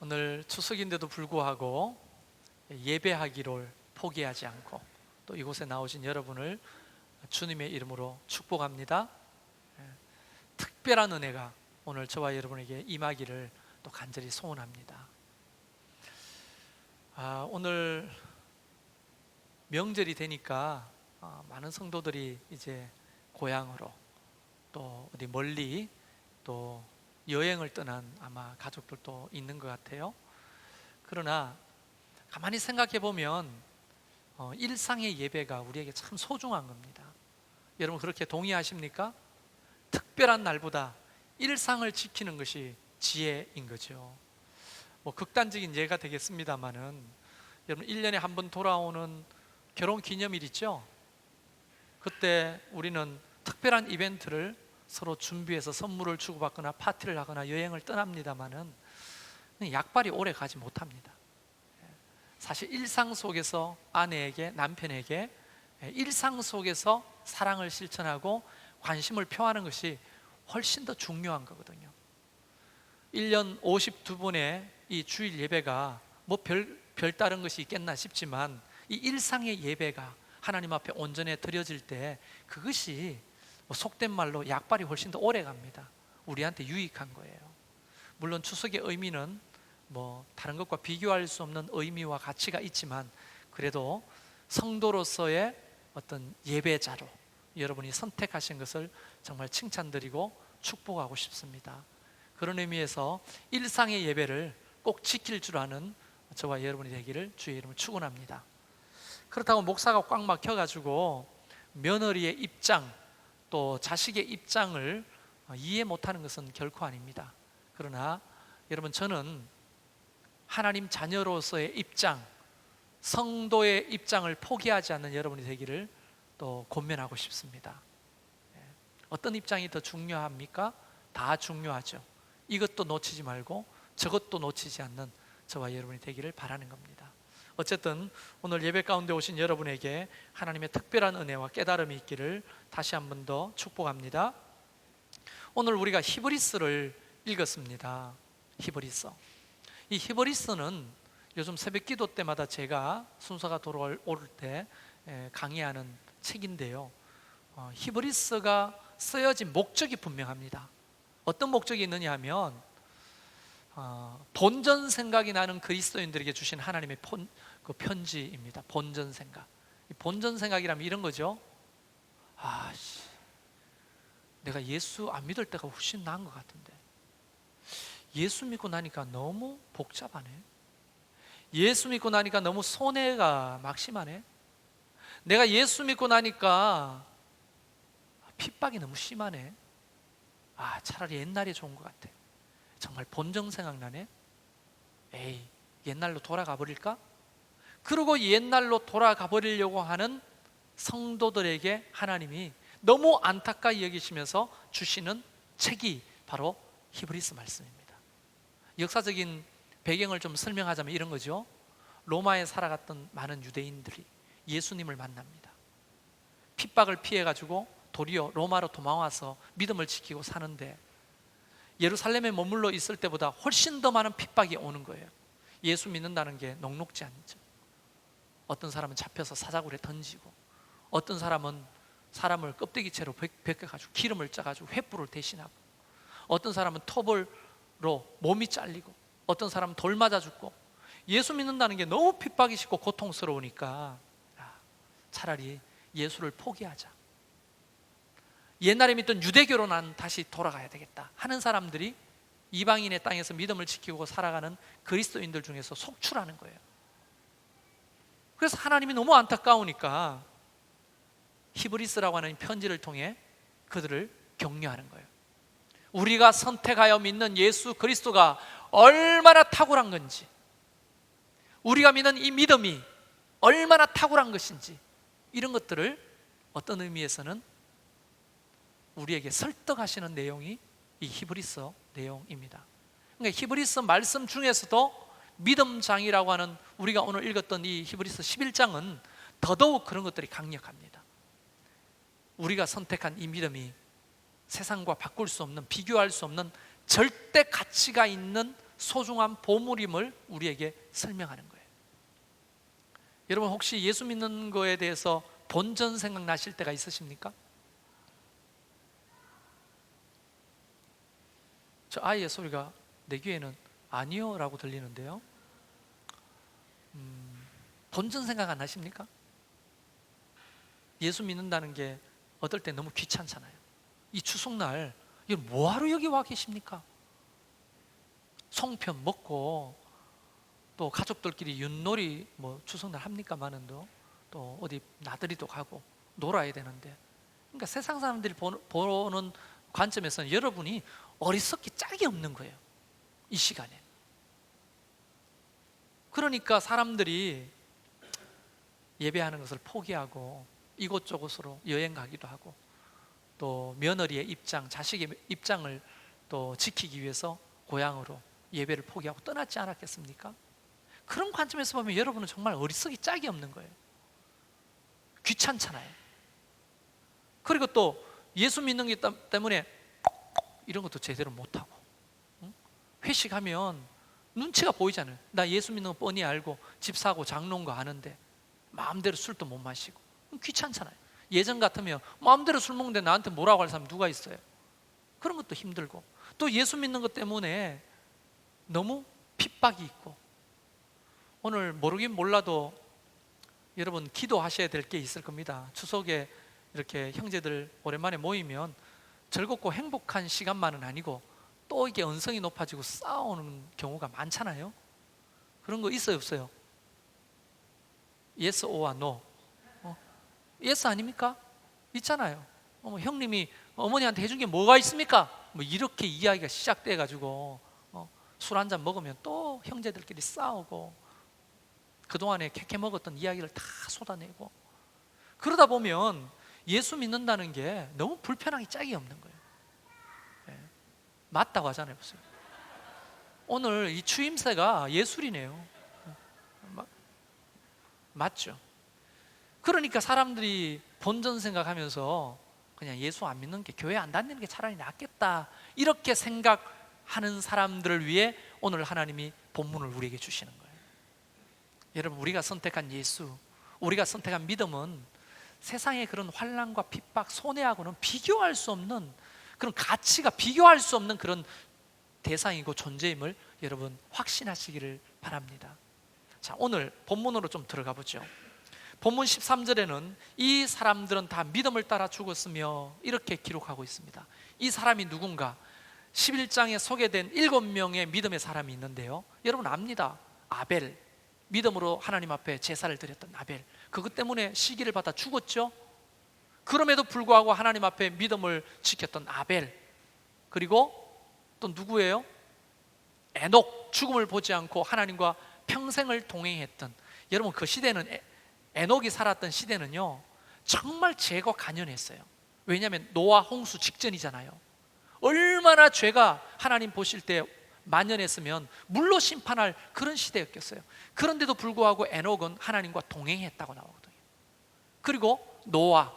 오늘 추석인데도 불구하고 예배하기를 포기하지 않고 또 이곳에 나오신 여러분을 주님의 이름으로 축복합니다. 특별한 은혜가 오늘 저와 여러분에게 임하기를 또 간절히 소원합니다. 오늘 명절이 되니까 많은 성도들이 이제 고향으로 또 어디 멀리 또 여행을 떠난 아마 가족들도 있는 것 같아요. 그러나 가만히 생각해 보면 일상의 예배가 우리에게 참 소중한 겁니다. 여러분 그렇게 동의하십니까? 특별한 날보다 일상을 지키는 것이 지혜인 거죠. 극단적인 예가 되겠습니다만은 여러분 1년에 한 번 돌아오는 결혼 기념일 있죠? 그때 우리는 특별한 이벤트를 서로 준비해서 선물을 주고받거나 파티를 하거나 여행을 떠납니다만은 약발이 오래 가지 못합니다. 사실 일상 속에서 아내에게, 남편에게 일상 속에서 사랑을 실천하고 관심을 표하는 것이 훨씬 더 중요한 거거든요. 1년 52번의 이 주일 예배가 별다른 것이 있겠나 싶지만 이 일상의 예배가 하나님 앞에 온전히 드려질 때 그것이 속된 말로 약발이 훨씬 더 오래 갑니다. 우리한테 유익한 거예요. 물론 추석의 의미는 다른 것과 비교할 수 없는 의미와 가치가 있지만 그래도 성도로서의 어떤 예배자로 여러분이 선택하신 것을 정말 칭찬드리고 축복하고 싶습니다. 그런 의미에서 일상의 예배를 꼭 지킬 줄 아는 저와 여러분이 되기를 주의 이름으로 축원합니다. 그렇다고 목사가 꽉 막혀가지고 며느리의 입장 또 자식의 입장을 이해 못하는 것은 결코 아닙니다. 그러나 여러분 저는 하나님 자녀로서의 입장, 성도의 입장을 포기하지 않는 여러분이 되기를 또 권면하고 싶습니다. 어떤 입장이 더 중요합니까? 다 중요하죠. 이것도 놓치지 말고 저것도 놓치지 않는 저와 여러분이 되기를 바라는 겁니다. 어쨌든 오늘 예배 가운데 오신 여러분에게 하나님의 특별한 은혜와 깨달음이 있기를 다시 한 번 더 축복합니다. 오늘 우리가 히브리서를 읽었습니다. 히브리서. 이 히브리서는 요즘 새벽 기도 때마다 제가 순서가 돌아올 때 강의하는 책인데요. 히브리서가 쓰여진 목적이 분명합니다. 어떤 목적이 있느냐 하면 본전 생각이 나는 그리스도인들에게 주신 하나님의 편지입니다. 본전 생각. 본전 생각이라면 이런 거죠. 내가 예수 안 믿을 때가 훨씬 나은 것 같은데 예수 믿고 나니까 너무 복잡하네. 예수 믿고 나니까 너무 손해가 막심하네. 내가 예수 믿고 나니까 핍박이 너무 심하네. 차라리 옛날이 좋은 것 같아. 정말 본전 생각나네. 옛날로 돌아가 버릴까? 그리고 옛날로 돌아가 버리려고 하는 성도들에게 하나님이 너무 안타까이 여기시면서 주시는 책이 바로 히브리서 말씀입니다. 역사적인 배경을 좀 설명하자면 이런 거죠. 로마에 살아갔던 많은 유대인들이 예수님을 만납니다. 핍박을 피해가지고 도리어 로마로 도망와서 믿음을 지키고 사는데 예루살렘에 머물러 있을 때보다 훨씬 더 많은 핍박이 오는 거예요. 예수 믿는다는 게 녹록지 않죠. 어떤 사람은 잡혀서 사자굴에 던지고 어떤 사람은 사람을 껍데기채로 벗겨가지고 기름을 짜가지고 횃불을 대신하고 어떤 사람은 토벌로 몸이 잘리고 어떤 사람은 돌 맞아 죽고 예수 믿는다는 게 너무 핍박이 쉽고 고통스러우니까 차라리 예수를 포기하자. 옛날에 믿던 유대교로 난 다시 돌아가야 되겠다 하는 사람들이 이방인의 땅에서 믿음을 지키고 살아가는 그리스도인들 중에서 속출하는 거예요. 그래서 하나님이 너무 안타까우니까 히브리서라고 하는 편지를 통해 그들을 격려하는 거예요. 우리가 선택하여 믿는 예수 그리스도가 얼마나 탁월한 건지, 우리가 믿는 이 믿음이 얼마나 탁월한 것인지, 이런 것들을 어떤 의미에서는 우리에게 설득하시는 내용이 이 히브리서 내용입니다. 그러니까 히브리서 말씀 중에서도 믿음장이라고 하는 우리가 오늘 읽었던 이 히브리서 11장은 더더욱 그런 것들이 강력합니다. 우리가 선택한 이 믿음이 세상과 바꿀 수 없는, 비교할 수 없는 절대 가치가 있는 소중한 보물임을 우리에게 설명하는 거예요. 여러분 혹시 예수 믿는 거에 대해서 본전 생각나실 때가 있으십니까? 저 아이의 소리가 내 귀에는 아니요 라고 들리는데요. 본전 생각 안 나십니까? 예수 믿는다는 게 어떨 때 너무 귀찮잖아요. 이 추석날 뭐하러 여기 와 계십니까? 송편 먹고 또 가족들끼리 윷놀이 뭐 추석날 합니까마는도 또 어디 나들이도 가고 놀아야 되는데, 그러니까 세상 사람들이 보는 관점에서는 여러분이 어리석기 짝이 없는 거예요, 이 시간에. 그러니까 사람들이 예배하는 것을 포기하고 이곳저곳으로 여행 가기도 하고, 또 며느리의 입장, 자식의 입장을 또 지키기 위해서 고향으로 예배를 포기하고 떠났지 않았겠습니까? 그런 관점에서 보면 여러분은 정말 어리석기 짝이 없는 거예요. 귀찮잖아요. 그리고 또 예수 믿는 게 때문에 이런 것도 제대로 못하고, 회식하면 눈치가 보이잖아요. 나 예수 믿는 거 뻔히 알고 집 사고 장로인 거 아는데 마음대로 술도 못 마시고 귀찮잖아요. 예전 같으면 마음대로 술 먹는데 나한테 뭐라고 할 사람 누가 있어요? 그런 것도 힘들고, 또 예수 믿는 것 때문에 너무 핍박이 있고. 오늘 모르긴 몰라도 여러분 기도하셔야 될 게 있을 겁니다. 추석에 이렇게 형제들 오랜만에 모이면 즐겁고 행복한 시간만은 아니고 또 이게 언성이 높아지고 싸우는 경우가 많잖아요. 그런 거 있어요, 없어요? Yes or no? Yes 아닙니까? 있잖아요. 형님이 어머니한테 해준 게 뭐가 있습니까? 뭐 이렇게 이야기가 시작돼 가지고 술 한잔 먹으면 또 형제들끼리 싸우고 그동안에 캐캐 먹었던 이야기를 다 쏟아내고, 그러다 보면 예수 믿는다는 게 너무 불편하기 짝이 없는 거예요. 맞다고 하잖아요. 보세요. 오늘 이 추임새가 예술이네요. 맞죠? 그러니까 사람들이 본전 생각하면서 그냥 예수 안 믿는 게, 교회 안 다니는 게 차라리 낫겠다, 이렇게 생각하는 사람들을 위해 오늘 하나님이 본문을 우리에게 주시는 거예요. 여러분, 우리가 선택한 예수, 우리가 선택한 믿음은 세상의 그런 환난과 핍박, 손해하고는 비교할 수 없는 그런 가치가, 비교할 수 없는 그런 대상이고 존재임을 여러분 확신하시기를 바랍니다. 자, 오늘 본문으로 좀 들어가 보죠. 본문 13절에는 이 사람들은 다 믿음을 따라 죽었으며 이렇게 기록하고 있습니다. 이 사람이 누군가? 11장에 소개된 7명의 믿음의 사람이 있는데요, 여러분 압니다. 아벨, 믿음으로 하나님 앞에 제사를 드렸던 아벨, 그것 때문에 시기를 받아 죽었죠. 그럼에도 불구하고 하나님 앞에 믿음을 지켰던 아벨, 그리고 또 누구예요? 에녹, 죽음을 보지 않고 하나님과 평생을 동행했던. 여러분, 그 시대는, 에녹이 살았던 시대는요 정말 죄가 간연했어요. 왜냐하면 노아 홍수 직전이잖아요. 얼마나 죄가 하나님 보실 때 만연했으면 물로 심판할 그런 시대였겠어요. 그런데도 불구하고 에녹은 하나님과 동행했다고 나오거든요. 그리고 노아,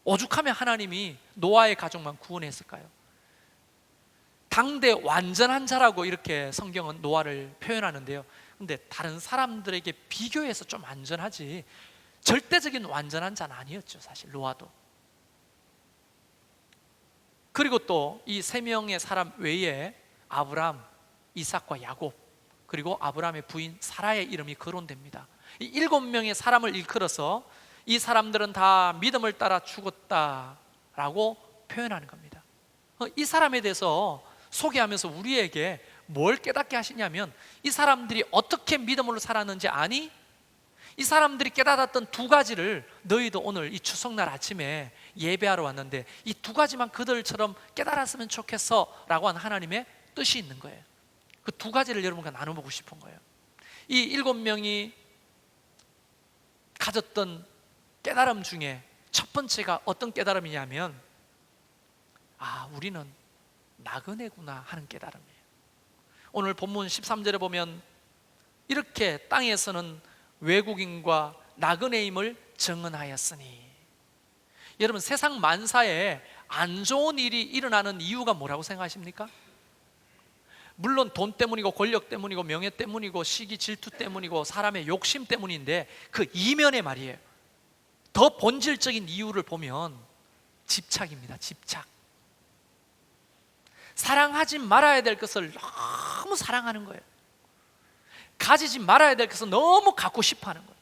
오죽하면 하나님이 노아의 가족만 구원했을까요? 당대 완전한 자라고 이렇게 성경은 노아를 표현하는데요, 근데 다른 사람들에게 비교해서 좀 안전하지 절대적인 완전한 자는 아니었죠, 사실 노아도. 그리고 또 이 3명의 사람 외에 아브람, 이삭과 야곱, 그리고 아브람의 부인 사라의 이름이 거론됩니다. 이 7명의 사람을 일컬어서 이 사람들은 다 믿음을 따라 죽었다라고 표현하는 겁니다. 이 사람에 대해서 소개하면서 우리에게 뭘 깨닫게 하시냐면, 이 사람들이 어떻게 믿음으로 살았는지 아니? 이 사람들이 깨달았던 2가지를 너희도 오늘 이 추석날 아침에 예배하러 왔는데 이 2가지만 그들처럼 깨달았으면 좋겠어 라고 하는 하나님의 뜻이 있는 거예요. 그 2가지를 여러분과 나눠보고 싶은 거예요. 이 7명이 가졌던 깨달음 중에 첫 번째가 어떤 깨달음이냐면, 아, 우리는 나그네구나 하는 깨달음이에요. 오늘 본문 13절에 보면 이렇게 땅에서는 외국인과 나그네임을 증언하였으니. 여러분, 세상 만사에 안 좋은 일이 일어나는 이유가 뭐라고 생각하십니까? 물론 돈 때문이고 권력 때문이고 명예 때문이고 시기 질투 때문이고 사람의 욕심 때문인데 그 이면에 말이에요, 더 본질적인 이유를 보면 집착입니다. 집착. 사랑하지 말아야 될 것을 너무 사랑하는 거예요. 가지지 말아야 될 것을 너무 갖고 싶어 하는 거예요.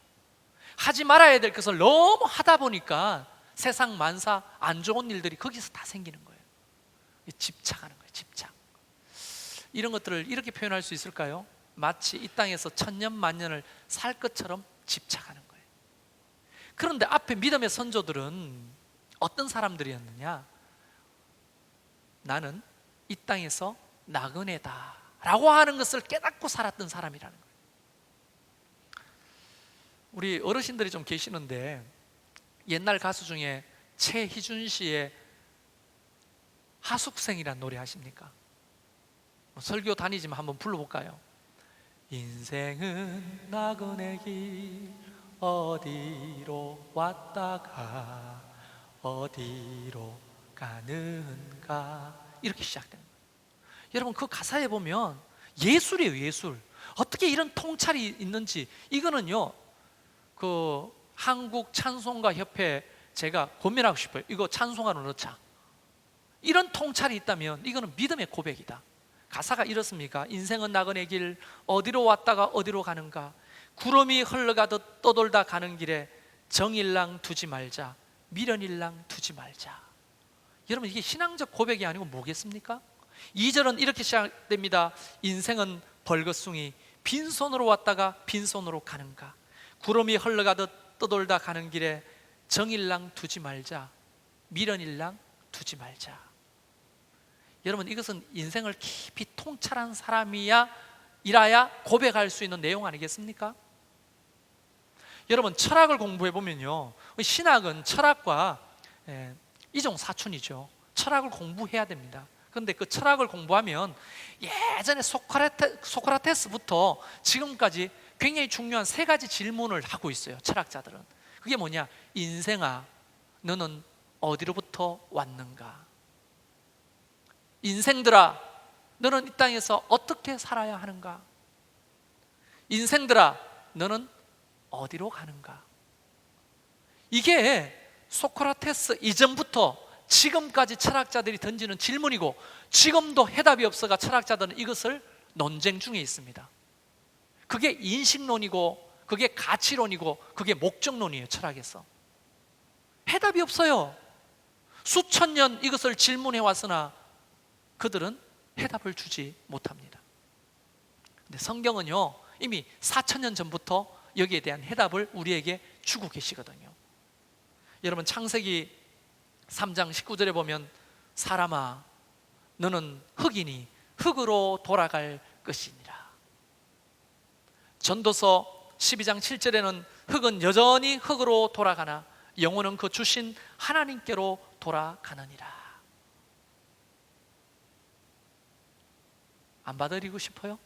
하지 말아야 될 것을 너무 하다 보니까 세상 만사 안 좋은 일들이 거기서 다 생기는 거예요. 집착하는 거예요. 집착. 이런 것들을 이렇게 표현할 수 있을까요? 마치 이 땅에서 천년 만년을 살 것처럼 집착하는 거예요. 그런데 앞에 믿음의 선조들은 어떤 사람들이었느냐? 나는 이 땅에서 나그네다 라고 하는 것을 깨닫고 살았던 사람이라는 거예요. 우리 어르신들이 좀 계시는데 옛날 가수 중에 최희준 씨의 하숙생이란 노래 아십니까? 설교 다니지만 한번 불러볼까요? 인생은 나그네 길 어디로 왔다가 어디로 가는가, 이렇게 시작되는 거예요. 여러분, 그 가사에 보면 예술이에요. 예술. 어떻게 이런 통찰이 있는지. 이거는요, 그 한국 찬송가 협회 제가 고민하고 싶어요. 이거 찬송가로 넣자. 이런 통찰이 있다면 이거는 믿음의 고백이다. 가사가 이렇습니까? 인생은 나그네 길 어디로 왔다가 어디로 가는가, 구름이 흘러가듯 떠돌다 가는 길에 정일랑 두지 말자, 미련일랑 두지 말자. 여러분, 이게 신앙적 고백이 아니고 뭐겠습니까? 2절은 이렇게 시작됩니다. 인생은 벌거숭이 빈손으로 왔다가 빈손으로 가는가, 구름이 흘러가듯 떠돌다 가는 길에 정일랑 두지 말자, 미련일랑 두지 말자. 여러분, 이것은 인생을 깊이 통찰한 사람이야 이라야 고백할 수 있는 내용 아니겠습니까? 여러분, 철학을 공부해 보면요, 신학은 철학과 이종사촌이죠. 철학을 공부해야 됩니다. 그런데 그 철학을 공부하면 예전에 소크라테스부터 지금까지 굉장히 중요한 3가지 질문을 하고 있어요. 철학자들은. 그게 뭐냐? 인생아, 너는 어디로부터 왔는가? 인생들아, 너는 이 땅에서 어떻게 살아야 하는가? 인생들아, 너는 어디로 가는가? 이게 소크라테스 이전부터 지금까지 철학자들이 던지는 질문이고, 지금도 해답이 없어가 철학자들은 이것을 논쟁 중에 있습니다. 그게 인식론이고, 그게 가치론이고, 그게 목적론이에요. 철학에서 해답이 없어요. 수천 년 이것을 질문해 왔으나 그들은 해답을 주지 못합니다. 근데 성경은요, 이미 4,000년 전부터 여기에 대한 해답을 우리에게 주고 계시거든요. 여러분, 창세기 3장 19절에 보면 사람아, 너는 흙이니 흙으로 돌아갈 것이니라. 전도서 12장 7절에는 흙은 여전히 흙으로 돌아가나 영혼은 그 주신 하나님께로 돌아가느니라. 안 받아들이고 싶어요?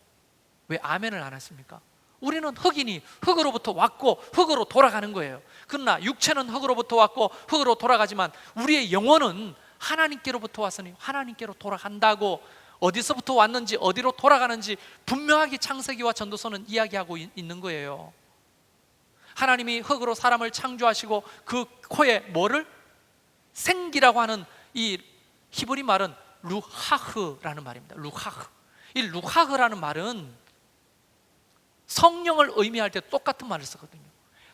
왜 아멘을 안 하십니까? 우리는 흙이니 흙으로부터 왔고 흙으로 돌아가는 거예요. 그러나 육체는 흙으로부터 왔고 흙으로 돌아가지만 우리의 영혼은 하나님께로부터 왔으니 하나님께로 돌아간다고, 어디서부터 왔는지 어디로 돌아가는지 분명하게 창세기와 전도서는 이야기하고 있는 거예요. 하나님이 흙으로 사람을 창조하시고 그 코에 뭐를? 생기라고 하는 이 히브리 말은 루하흐라는 말입니다. 루하흐. 이 루하흐라는 말은 성령을 의미할 때 똑같은 말을 쓰거든요.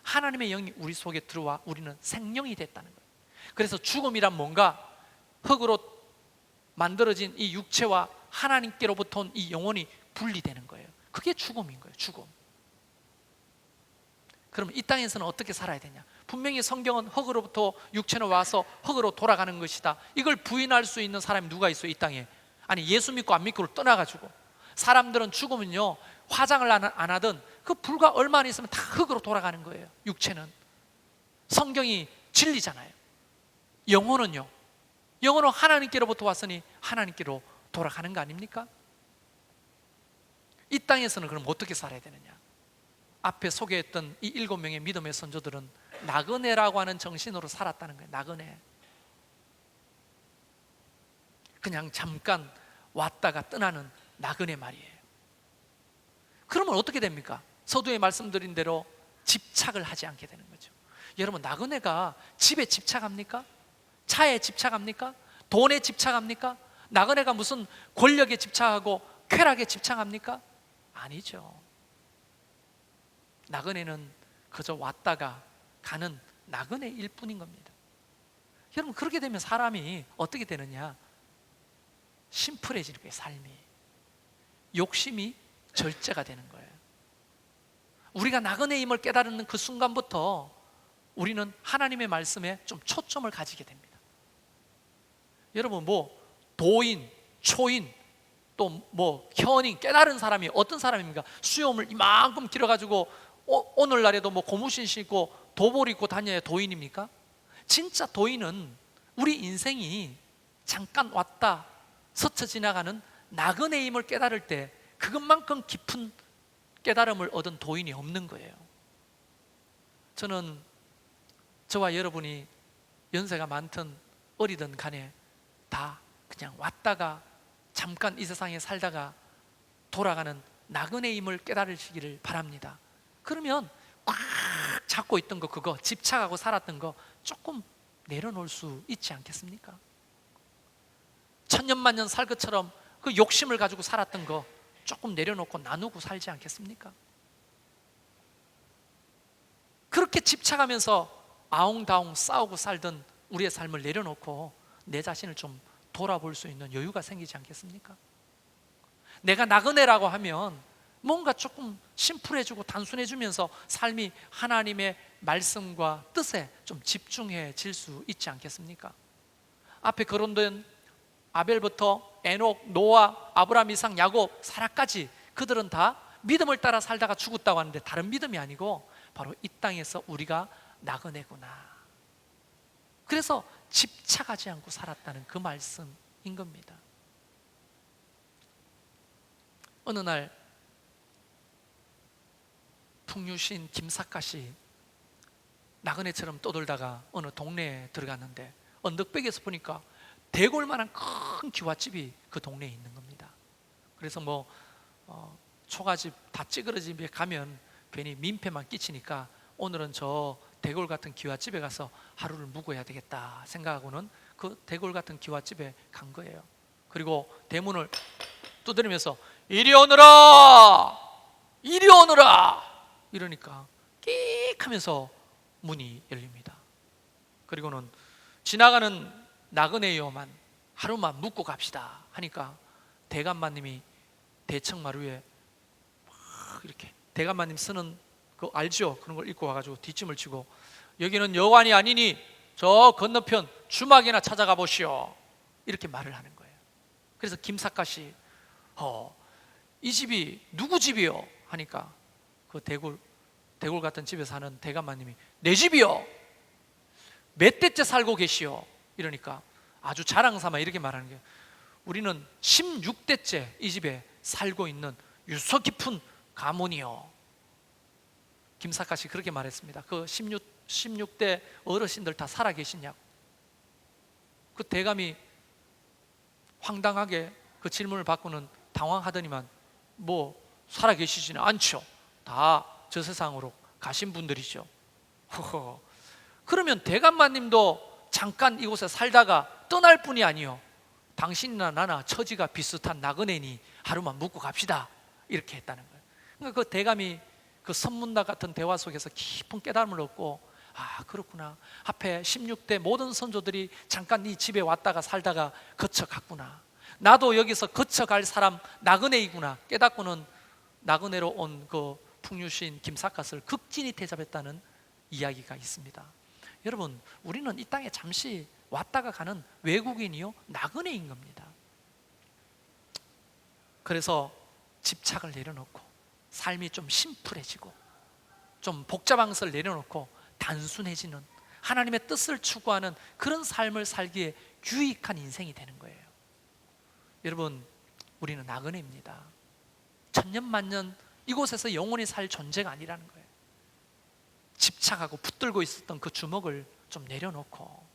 하나님의 영이 우리 속에 들어와 우리는 생명이 됐다는 거예요. 그래서 죽음이란 뭔가 흙으로 만들어진 이 육체와 하나님께로부터 온 이 영혼이 분리되는 거예요. 그게 죽음인 거예요. 죽음. 그럼 이 땅에서는 어떻게 살아야 되냐? 분명히 성경은 흙으로부터 육체는 와서 흙으로 돌아가는 것이다. 이걸 부인할 수 있는 사람이 누가 있어요? 이 땅에. 아니, 예수 믿고 안 믿고를 떠나가지고 사람들은 죽으면요, 화장을 안 하든 그 불과 얼마 안 있으면 다 흙으로 돌아가는 거예요. 육체는. 성경이 진리잖아요. 영혼은요, 영혼은 하나님께로부터 왔으니 하나님께로 돌아가는 거 아닙니까? 이 땅에서는 그럼 어떻게 살아야 되느냐? 앞에 소개했던 이 7명의 믿음의 선조들은 나그네라고 하는 정신으로 살았다는 거예요. 나그네. 그냥 잠깐 왔다가 떠나는 나그네 말이에요. 그러면 어떻게 됩니까? 서두에 말씀드린 대로 집착을 하지 않게 되는 거죠. 여러분, 나그네가 집에 집착합니까? 차에 집착합니까? 돈에 집착합니까? 나그네가 무슨 권력에 집착하고 쾌락에 집착합니까? 아니죠. 나그네는 그저 왔다가 가는 나그네일 뿐인 겁니다. 여러분, 그렇게 되면 사람이 어떻게 되느냐? 심플해지는 거예요. 삶이, 욕심이 절제가 되는 거예요. 우리가 나그네임을 깨달는 그 순간부터 우리는 하나님의 말씀에 좀 초점을 가지게 됩니다. 여러분, 도인, 초인, 또 현인, 깨달은 사람이 어떤 사람입니까? 수염을 이만큼 길어가지고 오늘날에도 고무신 신고 도복 입고 다녀야 도인입니까? 진짜 도인은 우리 인생이 잠깐 왔다 스쳐 지나가는 나그네임을 깨달을 때 그것만큼 깊은 깨달음을 얻은 도인이 없는 거예요. 저는 저와 여러분이 연세가 많든 어리든 간에 다 그냥 왔다가 잠깐 이 세상에 살다가 돌아가는 나그네임을 깨달으시기를 바랍니다. 그러면 꽉 잡고 있던 거, 그거 집착하고 살았던 거 조금 내려놓을 수 있지 않겠습니까? 천년만년 살 것처럼 그 욕심을 가지고 살았던 거 조금 내려놓고 나누고 살지 않겠습니까? 그렇게 집착하면서 아웅다웅 싸우고 살던 우리의 삶을 내려놓고 내 자신을 좀 돌아볼 수 있는 여유가 생기지 않겠습니까? 내가 나그네라고 하면 뭔가 조금 심플해지고 단순해지면서 삶이 하나님의 말씀과 뜻에 좀 집중해질 수 있지 않겠습니까? 앞에 거론된 아벨부터 에녹, 노아, 아브라함, 이삭, 야곱, 사라까지 그들은 다 믿음을 따라 살다가 죽었다고 하는데 다른 믿음이 아니고 바로 이 땅에서 우리가 나그네구나, 그래서 집착하지 않고 살았다는 그 말씀인 겁니다. 어느 날 풍류신 김삿갓이 나그네처럼 떠돌다가 어느 동네에 들어갔는데 언덕백에서 보니까 대골만한 큰 기와집이 그 동네에 있는 겁니다. 그래서 초가집 다 찌그러진 집에 가면 괜히 민폐만 끼치니까 오늘은 저 대골 같은 기와집에 가서 하루를 묵어야 되겠다 생각하고는 그 대골 같은 기와집에 간 거예요. 그리고 대문을 두드리면서 이리 오너라! 이리 오너라! 이러니까 끽 하면서 문이 열립니다. 그리고는 지나가는 나그네요만 하루만 묵고 갑시다 하니까 대감마님이 대청마루에 막 이렇게 대감마님 쓰는 그 알죠? 그런 걸 입고 와가지고 뒷짐을 치고 여기는 여관이 아니니 저 건너편 주막이나 찾아가 보시오, 이렇게 말을 하는 거예요. 그래서 김삿갓이 이 집이 누구 집이요? 하니까 그 대골 같은 집에 사는 대감마님이 내 집이요? 몇 대째 살고 계시오? 이러니까 아주 자랑삼아 이렇게 말하는 거예요. 우리는 16대째 이 집에 살고 있는 유서 깊은 가문이요. 김삿갓이 그렇게 말했습니다. 그 16대 어르신들 다 살아 계시냐고. 그 대감이 황당하게 그 질문을 받고는 당황하더니만 살아 계시지는 않죠. 다 저 세상으로 가신 분들이죠. 그러면 대감마님도 잠깐 이곳에 살다가 떠날 뿐이 아니요, 당신이나 나나 처지가 비슷한 나그네니 하루만 묵고 갑시다, 이렇게 했다는 거예요. 그러니까 그 대감이 그 선문답 같은 대화 속에서 깊은 깨달음을 얻고 그렇구나, 앞에 16대 모든 선조들이 잠깐 이 집에 왔다가 살다가 거쳐갔구나, 나도 여기서 거쳐갈 사람 나그네이구나 깨닫고는 나그네로 온 그 풍류신 김삿갓을 극진히 대접했다는 이야기가 있습니다. 여러분, 우리는 이 땅에 잠시 왔다가 가는 외국인이요, 나그네인 겁니다. 그래서 집착을 내려놓고 삶이 좀 심플해지고 좀 복잡한 것을 내려놓고 단순해지는 하나님의 뜻을 추구하는 그런 삶을 살기에 유익한 인생이 되는 거예요. 여러분, 우리는 나그네입니다. 천년만년 이곳에서 영원히 살 존재가 아니라는 거예요. 집착하고 붙들고 있었던 그 주먹을 좀 내려놓고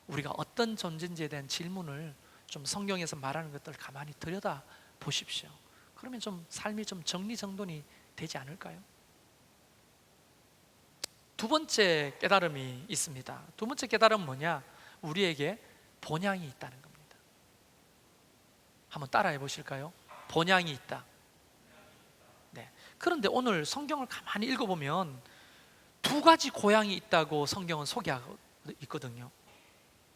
우리가 어떤 존재인지에 대한 질문을 좀 성경에서 말하는 것들 가만히 들여다 보십시오. 그러면 좀 삶이 좀 정리정돈이 되지 않을까요? 두 번째 깨달음이 있습니다. 두 번째 깨달음은 뭐냐? 우리에게 본향이 있다는 겁니다. 한번 따라해 보실까요? 본향이 있다. 네. 그런데 오늘 성경을 가만히 읽어보면 두 가지 고향이 있다고 성경은 소개하고 있거든요.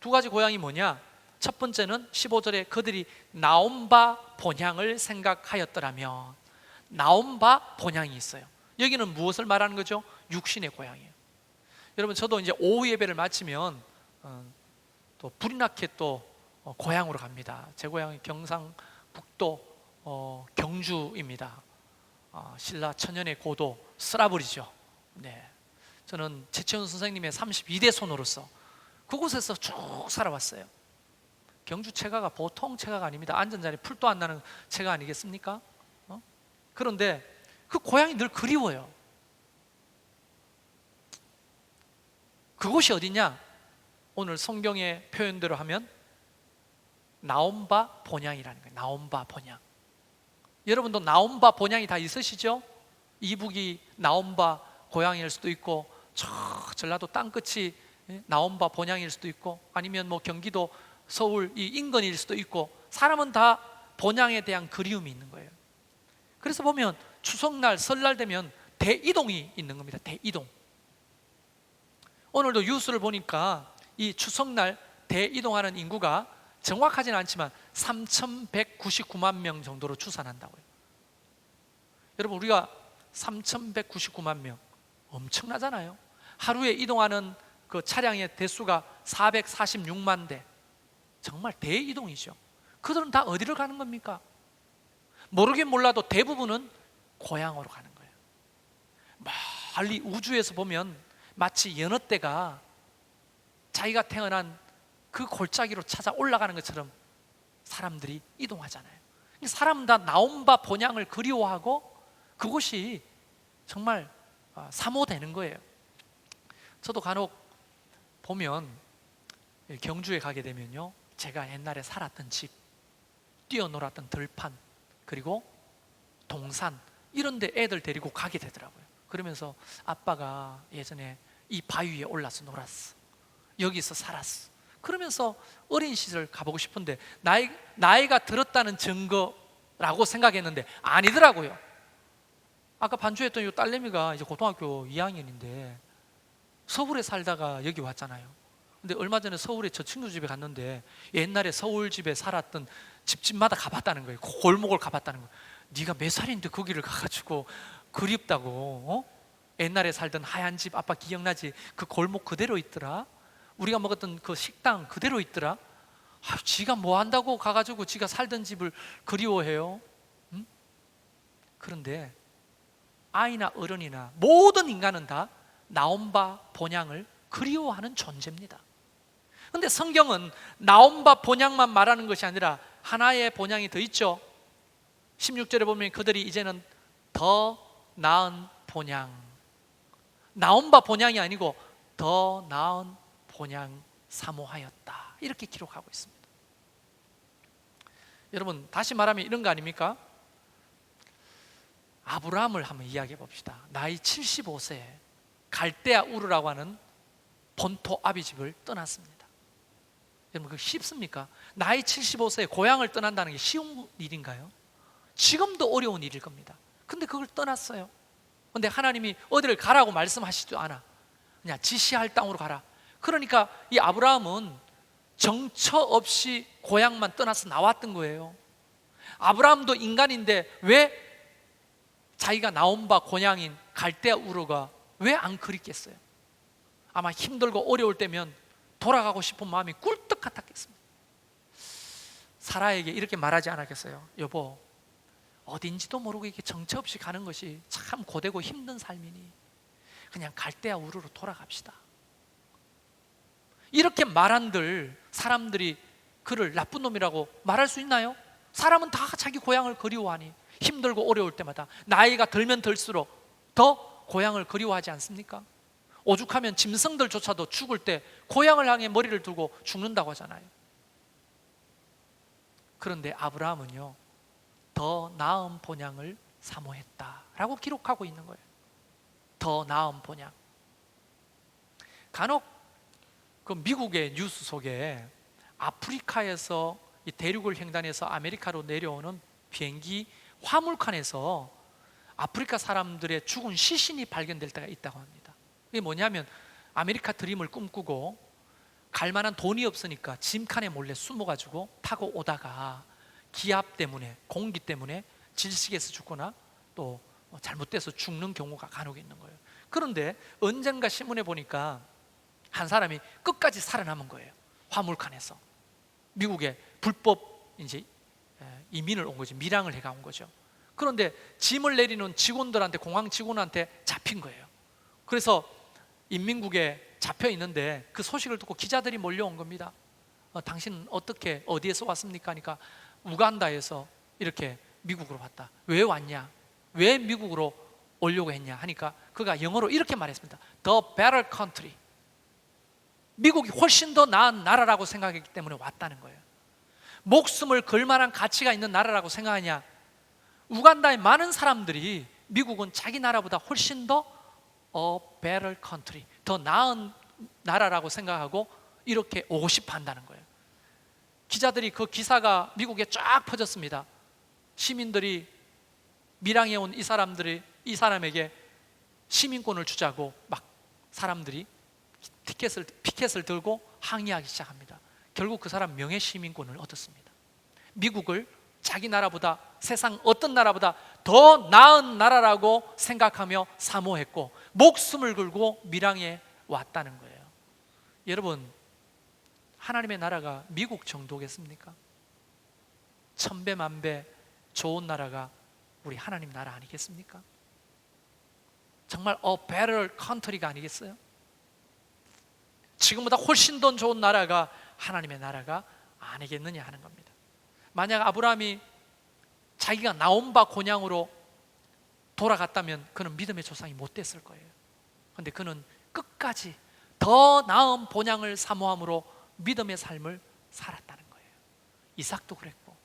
두 가지 고향이 뭐냐? 첫 번째는 15절에 그들이 나온 바 본향을 생각하였더라면, 나온 바 본향이 있어요. 여기는 무엇을 말하는 거죠? 육신의 고향이에요. 여러분, 저도 이제 오후 예배를 마치면 또 불이 나게 또 고향으로 갑니다. 제 고향이 경상북도 경주입니다. 신라 천년의 고도 스라블이죠. 네. 저는 최채훈 선생님의 32대 손으로서 그곳에서 쭉 살아왔어요. 경주 체가가 보통 체가가 아닙니다. 앉은 자리에 풀도 안 나는 체가 아니겠습니까? 그런데 그 고향이 늘 그리워요. 그곳이 어디냐? 오늘 성경의 표현대로 하면 나온 바 본향이라는 거예요. 나온 바 본향. 여러분도 나온 바 본향이 다 있으시죠? 이북이 나온 바 고향일 수도 있고, 저 전라도 땅끝이 나온 바 본향일 수도 있고, 아니면 뭐 경기도 서울 이 인근일 수도 있고, 사람은 다 본향에 대한 그리움이 있는 거예요. 그래서 보면 추석날 설날 되면 대이동이 있는 겁니다. 대이동. 오늘도 뉴스를 보니까 이 추석날 대이동하는 인구가 정확하지는 않지만 3,199만 명 정도로 추산한다고요. 여러분, 우리가 3,199만 명 엄청나잖아요. 하루에 이동하는 그 차량의 대수가 446만 대. 정말 대이동이죠. 그들은 다 어디를 가는 겁니까? 모르긴 몰라도 대부분은 고향으로 가는 거예요. 멀리 우주에서 보면 마치 여느 때가 자기가 태어난 그 골짜기로 찾아 올라가는 것처럼 사람들이 이동하잖아요. 사람은 다 나온 바 본향을 그리워하고 그곳이 정말 사모되는 거예요. 저도 간혹 보면 경주에 가게 되면요, 제가 옛날에 살았던 집, 뛰어놀았던 들판, 그리고 동산, 이런 데 애들 데리고 가게 되더라고요. 그러면서 아빠가 예전에 이 바위 위에 올라서 놀았어, 여기서 살았어, 그러면서 어린 시절 가보고 싶은데 나이가 들었다는 증거라고 생각했는데 아니더라고요. 아까 반주했던 이 딸내미가 이제 고등학교 2학년인데 서울에 살다가 여기 왔잖아요. 근데 얼마 전에 서울에 저 친구 집에 갔는데 옛날에 서울 집에 살았던 집집마다 가봤다는 거예요. 골목을 가봤다는 거예요. 네가 몇 살인데 거기를 가가지고 그립다고, 옛날에 살던 하얀 집 아빠 기억나지? 그 골목 그대로 있더라. 우리가 먹었던 그 식당 그대로 있더라. 지가 뭐 한다고 가가지고 지가 살던 집을 그리워해요? 응? 그런데 아이나 어른이나 모든 인간은 다 나온 바 본향을 그리워하는 존재입니다. 그런데 성경은 나온 바 본향만 말하는 것이 아니라 하나의 본향이 더 있죠. 16절에 보면 그들이 이제는 더 나은 본향, 나온 바 본향이 아니고 더 나은 본향 사모하였다, 이렇게 기록하고 있습니다. 여러분, 다시 말하면 이런 거 아닙니까? 아브라함을 한번 이야기해 봅시다. 나이 75세에 갈대아 우르라고 하는 본토 아비집을 떠났습니다. 여러분, 그거 쉽습니까? 나이 75세에 고향을 떠난다는 게 쉬운 일인가요? 지금도 어려운 일일 겁니다. 근데 그걸 떠났어요. 근데 하나님이 어디를 가라고 말씀하시지도 않아. 그냥 지시할 땅으로 가라. 그러니까 이 아브라함은 정처 없이 고향만 떠나서 나왔던 거예요. 아브라함도 인간인데 왜 자기가 나온 바 고향인 갈대아 우르가 왜 안 그립겠어요? 아마 힘들고 어려울 때면 돌아가고 싶은 마음이 꿀떡 같았겠습니다. 사라에게 이렇게 말하지 않았겠어요? 여보, 어딘지도 모르고 이렇게 정처 없이 가는 것이 참 고되고 힘든 삶이니 그냥 갈대아 우르로 돌아갑시다. 이렇게 말한들 사람들이 그를 나쁜 놈이라고 말할 수 있나요? 사람은 다 자기 고향을 그리워하니 힘들고 어려울 때마다 나이가 들면 들수록 더 고향을 그리워하지 않습니까? 오죽하면 짐승들조차도 죽을 때 고향을 향해 머리를 두고 죽는다고 하잖아요. 그런데 아브라함은요, 더 나은 본향을 사모했다라고 기록하고 있는 거예요. 더 나은 본향. 간혹 그 미국의 뉴스 속에 아프리카에서 이 대륙을 횡단해서 아메리카로 내려오는 비행기 화물칸에서 아프리카 사람들의 죽은 시신이 발견될 때가 있다고 합니다. 이게 뭐냐면 아메리카 드림을 꿈꾸고 갈 만한 돈이 없으니까 짐칸에 몰래 숨어가지고 타고 오다가 기압 때문에, 공기 때문에 질식해서 죽거나 또 잘못돼서 죽는 경우가 간혹 있는 거예요. 그런데 언젠가 신문에 보니까 한 사람이 끝까지 살아남은 거예요. 화물칸에서. 미국에 불법 이제 이민을 온 거죠. 밀항을 해가 온 거죠. 그런데 짐을 내리는 직원들한테, 공항 직원한테 잡힌 거예요. 그래서 인민국에 잡혀 있는데 그 소식을 듣고 기자들이 몰려온 겁니다. 당신은 어떻게, 어디에서 왔습니까? 하니까 우간다에서 이렇게 미국으로 왔다. 왜 왔냐? 왜 미국으로 오려고 했냐? 하니까 그가 영어로 이렇게 말했습니다. The better country. 미국이 훨씬 더 나은 나라라고 생각했기 때문에 왔다는 거예요. 목숨을 걸 만한 가치가 있는 나라라고 생각하냐? 우간다의 많은 사람들이 미국은 자기 나라보다 훨씬 더 a better country, 더 나은 나라라고 생각하고 이렇게 오고 싶어 한다는 거예요. 기자들이 그 기사가 미국에 쫙 퍼졌습니다. 시민들이 밀항에 온 이 사람에게 시민권을 주자고 막 사람들이 피켓을 들고 항의하기 시작합니다. 결국 그 사람 명예 시민권을 얻었습니다. 미국을 자기 나라보다, 세상 어떤 나라보다 더 나은 나라라고 생각하며 사모했고 목숨을 걸고 밀항에 왔다는 거예요. 여러분, 하나님의 나라가 미국 정도겠습니까? 천배 만배 좋은 나라가 우리 하나님 나라 아니겠습니까? 정말 a better country가 아니겠어요? 지금보다 훨씬 더 좋은 나라가 하나님의 나라가 아니겠느냐 하는 겁니다. 만약 아브라함이 자기가 나온 바 고향으로 돌아갔다면 그는 믿음의 조상이 못 됐을 거예요. 그런데 그는 끝까지 더 나은 본향을 사모함으로 믿음의 삶을 살았다는 거예요. 이삭도 그랬고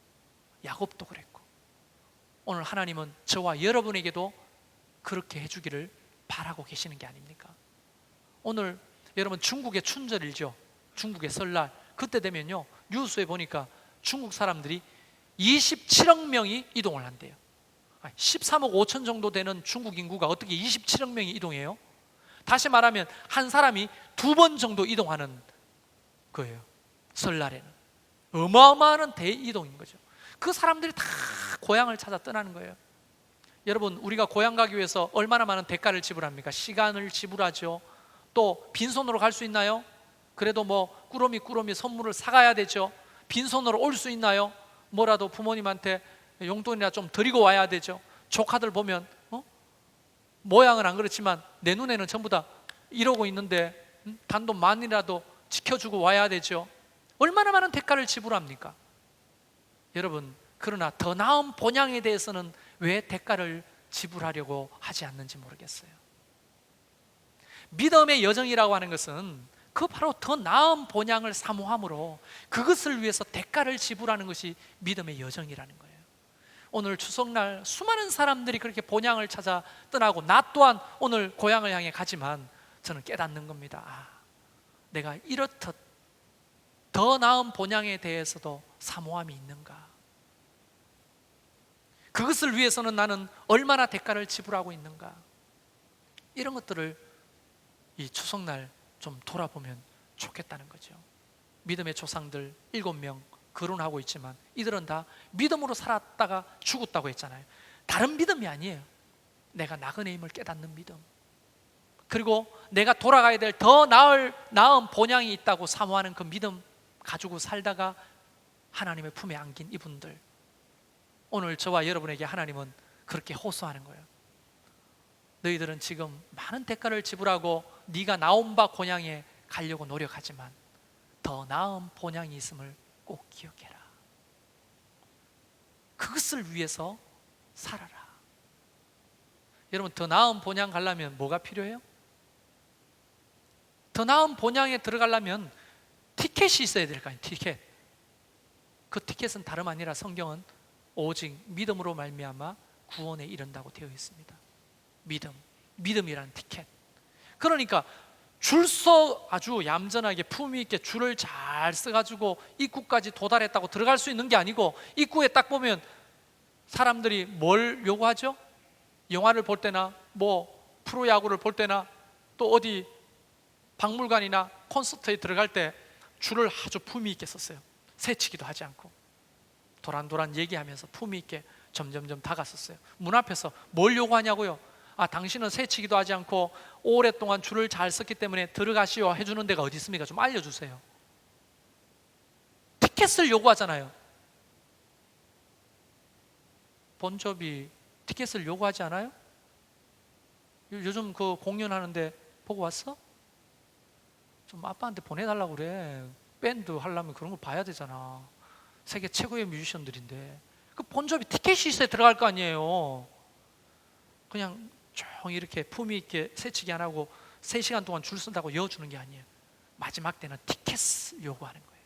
야곱도 그랬고 오늘 하나님은 저와 여러분에게도 그렇게 해주기를 바라고 계시는 게 아닙니까? 오늘 여러분 중국의 춘절이죠. 중국의 설날. 그때 되면요 뉴스에 보니까 중국 사람들이 27억 명이 이동을 한대요. 13억 5천 정도 되는 중국 인구가 어떻게 27억 명이 이동해요? 다시 말하면 한 사람이 2번 정도 이동하는 거예요. 설날에는 어마어마한 대이동인 거죠. 그 사람들이 다 고향을 찾아 떠나는 거예요. 여러분, 우리가 고향 가기 위해서 얼마나 많은 대가를 지불합니까? 시간을 지불하죠. 또 빈손으로 갈 수 있나요? 그래도 뭐 꾸러미 선물을 사가야 되죠. 빈손으로 올 수 있나요? 뭐라도 부모님한테 용돈이나 좀 드리고 와야 되죠. 조카들 보면 모양은 안 그렇지만 내 눈에는 전부 다 이러고 있는데 단돈 만이라도 지켜주고 와야 되죠. 얼마나 많은 대가를 지불합니까? 여러분, 그러나 더 나은 본향에 대해서는 왜 대가를 지불하려고 하지 않는지 모르겠어요. 믿음의 여정이라고 하는 것은 그 바로 더 나은 본향을 사모함으로 그것을 위해서 대가를 지불하는 것이 믿음의 여정이라는 거예요. 오늘 추석날 수많은 사람들이 그렇게 본향을 찾아 떠나고 나 또한 오늘 고향을 향해 가지만 저는 깨닫는 겁니다. 내가 이렇듯 더 나은 본향에 대해서도 사모함이 있는가? 그것을 위해서는 나는 얼마나 대가를 지불하고 있는가? 이런 것들을 이 추석날 좀 돌아보면 좋겠다는 거죠. 믿음의 조상들 7명 거론하고 있지만 이들은 다 믿음으로 살았다가 죽었다고 했잖아요. 다른 믿음이 아니에요. 내가 나그네 임을 깨닫는 믿음, 그리고 내가 돌아가야 될 더 나은 본향이 있다고 사모하는 그 믿음 가지고 살다가 하나님의 품에 안긴 이분들, 오늘 저와 여러분에게 하나님은 그렇게 호소하는 거예요. 너희들은 지금 많은 대가를 지불하고 네가 나온 바 본향에 가려고 노력하지만 더 나은 본향이 있음을 꼭 기억해라. 그것을 위해서 살아라. 여러분, 더 나은 본향 가려면 뭐가 필요해요? 더 나은 본향에 들어가려면 티켓이 있어야 될 거 아니에요. 티켓. 그 티켓은 다름 아니라 성경은 오직 믿음으로 말미암아 구원에 이른다고 되어 있습니다. 믿음이라는 티켓. 그러니까 줄서 아주 얌전하게 품위 있게 줄을 잘 써가지고 입구까지 도달했다고 들어갈 수 있는 게 아니고, 입구에 딱 보면 사람들이 뭘 요구하죠? 영화를 볼 때나 뭐 프로야구를 볼 때나 또 어디 박물관이나 콘서트에 들어갈 때 줄을 아주 품위 있게 썼어요. 새치기도 하지 않고 도란도란 얘기하면서 품위 있게 점점점 다가섰어요. 문 앞에서 뭘 요구하냐고요? 당신은 새치기도 하지 않고 오랫동안 줄을 잘 썼기 때문에 들어가시오 해주는 데가 어디 있습니까? 좀 알려주세요. 티켓을 요구하잖아요. 본조비 티켓을 요구하지 않아요? 요즘 그 공연하는데 보고 왔어? 좀 아빠한테 보내달라고 그래. 밴드 하려면 그런 걸 봐야 되잖아. 세계 최고의 뮤지션들인데 그 본조비 티켓이 있어야 들어갈 거 아니에요. 그냥 조용히 이렇게 품위 있게 새치기 안 하고 3시간 동안 줄 쓴다고 여주는 게 아니에요. 마지막 때는 티켓을 요구하는 거예요.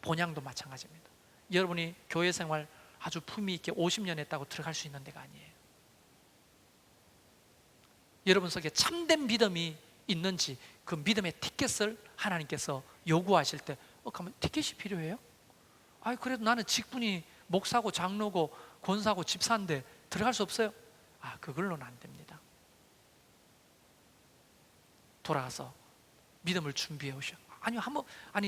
본향도 마찬가지입니다. 여러분이 교회 생활 아주 품위 있게 50년 했다고 들어갈 수 있는 데가 아니에요. 여러분 속에 참된 믿음이 있는지 그 믿음의 티켓을 하나님께서 요구하실 때 그러면 티켓이 필요해요? 그래도 나는 직분이 목사고 장로고 권사고 집사인데 들어갈 수 없어요? 그걸로는 안 됩니다. 돌아가서 믿음을 준비해 오셔.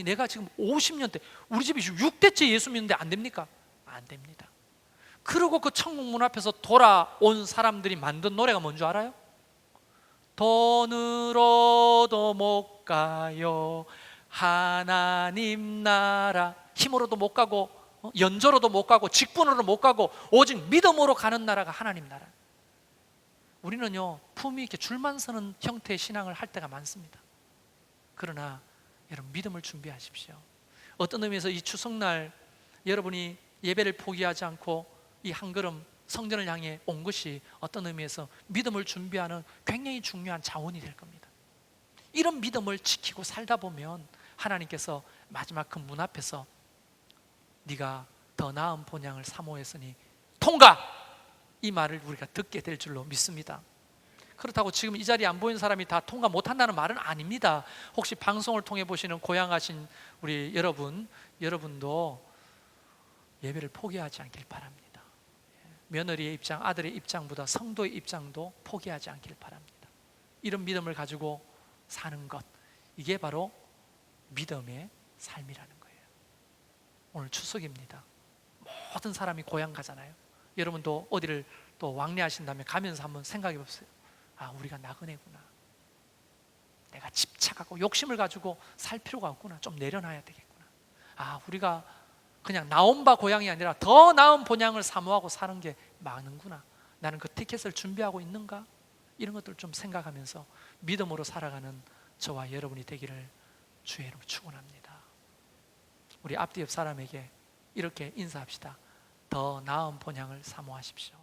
내가 지금 50년대, 우리 집이 6대째 예수 믿는데 안 됩니까? 안 됩니다. 그리고 그 천국 문 앞에서 돌아온 사람들이 만든 노래가 뭔 줄 알아요? 돈으로도 못 가요 하나님 나라. 힘으로도 못 가고 연조로도 못 가고 직분으로 못 가고 오직 믿음으로 가는 나라가 하나님 나라. 우리는요 품위 있게 줄만 서는 형태의 신앙을 할 때가 많습니다. 그러나 여러분 믿음을 준비하십시오. 어떤 의미에서 이 추석날 여러분이 예배를 포기하지 않고 이 한 걸음 성전을 향해 온 것이 어떤 의미에서 믿음을 준비하는 굉장히 중요한 자원이 될 겁니다. 이런 믿음을 지키고 살다 보면 하나님께서 마지막 그 문 앞에서 네가 더 나은 본향을 사모했으니 통과! 이 말을 우리가 듣게 될 줄로 믿습니다. 그렇다고 지금 이 자리에 안 보이는 사람이 다 통과 못한다는 말은 아닙니다. 혹시 방송을 통해 보시는 고향하신 우리 여러분도 예배를 포기하지 않길 바랍니다. 며느리의 입장, 아들의 입장보다 성도의 입장도 포기하지 않길 바랍니다. 이런 믿음을 가지고 사는 것, 이게 바로 믿음의 삶이라는 거예요. 오늘 추석입니다. 모든 사람이 고향 가잖아요. 여러분도 어디를 또 왕래하신다면 가면서 한번 생각해 보세요. 우리가 나그네구나. 내가 집착하고 욕심을 가지고 살 필요가 없구나. 좀 내려놔야 되겠구나. 우리가 그냥 나온 바 고향이 아니라 더 나은 본향을 사모하고 사는 게 많은구나. 나는 그 티켓을 준비하고 있는가? 이런 것들을 좀 생각하면서 믿음으로 살아가는 저와 여러분이 되기를 주의 이름으로 축원합니다. 우리 앞뒤 옆 사람에게 이렇게 인사합시다. 더 나은 본향을 사모하십시오.